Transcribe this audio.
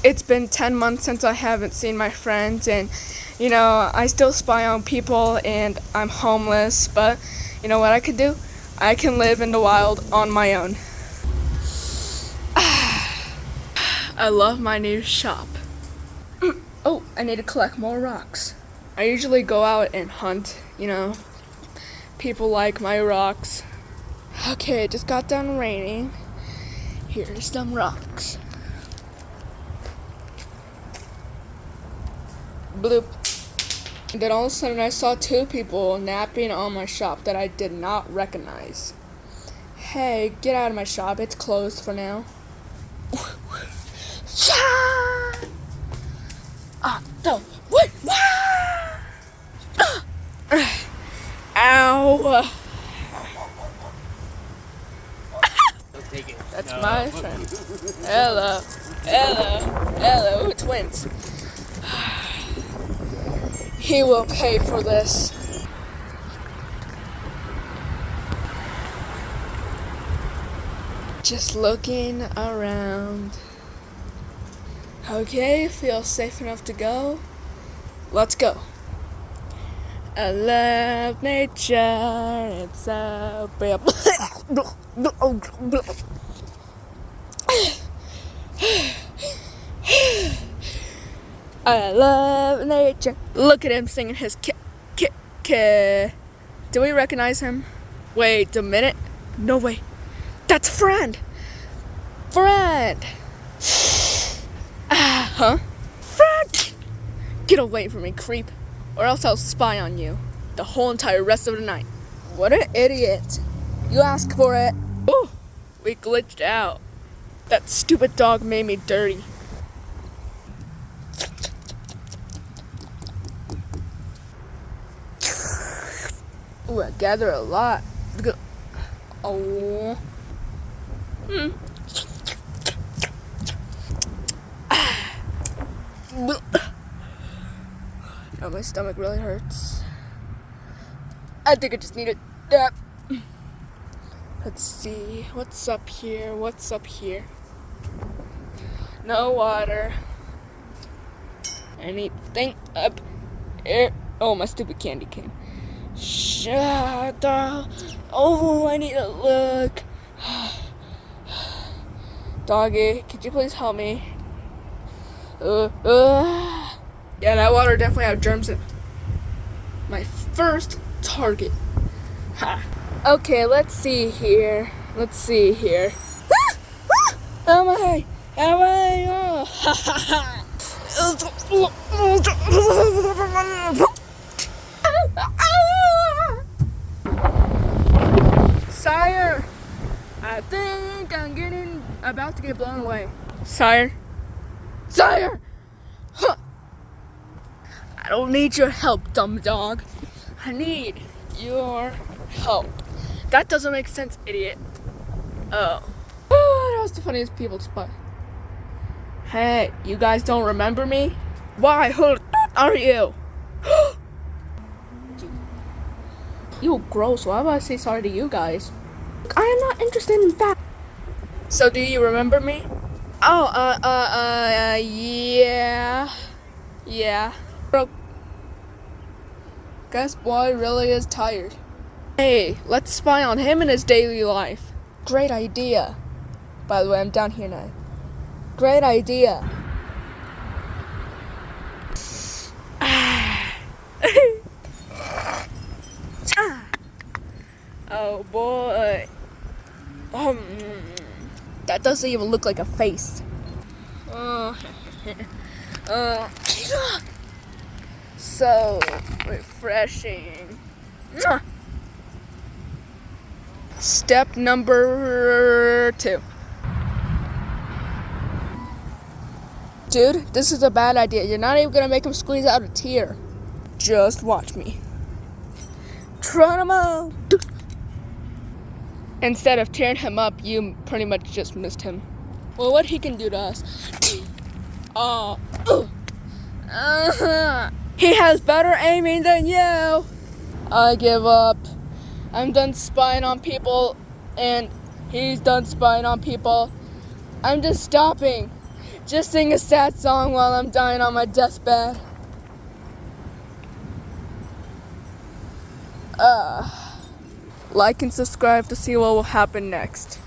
It's been 10 months since I haven't seen my friends, and I still spy on people, and I'm homeless, but you know what I could do? I can live in the wild on my own. I love my new shop. Oh, I need to collect more rocks. I usually go out and hunt, People like my rocks. Okay, it just got done raining. Here's some rocks. Bloop. And then all of a sudden I saw two people napping on my shop that I did not recognize. Hey, get out of my shop. It's closed for now. Ow. That's my friend. Hello. Twins. He will pay for this. Just looking around. Okay, feel safe enough to go. Let's go. I love nature. It's so I love nature. Look at him singing his Do we recognize him? Wait a minute. No way. That's a friend. Huh? Friend! Get away from me, creep. Or else I'll spy on you the whole entire rest of the night. What an idiot. You asked for it. Ooh, we glitched out. That stupid dog made me dirty. Ooh, I gather a lot. Oh. Oh, my stomach really hurts. I think I just need a nap. Let's see. What's up here? No water. Anything up here? Oh, my stupid candy cane. Shut up. Oh, I need to look. Doggy, could you please help me? Yeah, that water definitely had germs in it. My first target. Ha. Okay, let's see here. Am I? Oh, ha ha ha. Sire, I think I'm about to get blown away. Sire. Huh. I don't need your help, dumb dog. I need your help. That doesn't make sense, idiot. Oh, that was the funniest people to spot. Hey, you guys don't remember me? Why? Who are you? You gross. Why would I say sorry to you guys? I am not interested in that. So do you remember me? Oh, yeah. Bro, guess boy really is tired. Hey, let's spy on him in his daily life. Great idea. By the way, I'm down here now. Great idea. Oh boy. That doesn't even look like a face. So refreshing. Step number 2. Dude, this is a bad idea. You're not even gonna make him squeeze out a tear. Just watch me. Geronimo! Instead of tearing him up, you pretty much just missed him. Well, what he can do to us? He has better aiming than you. I give up. I'm done spying on people, and he's done spying on people. I'm just stopping. Just sing a sad song while I'm dying on my deathbed. Like and subscribe to see what will happen next.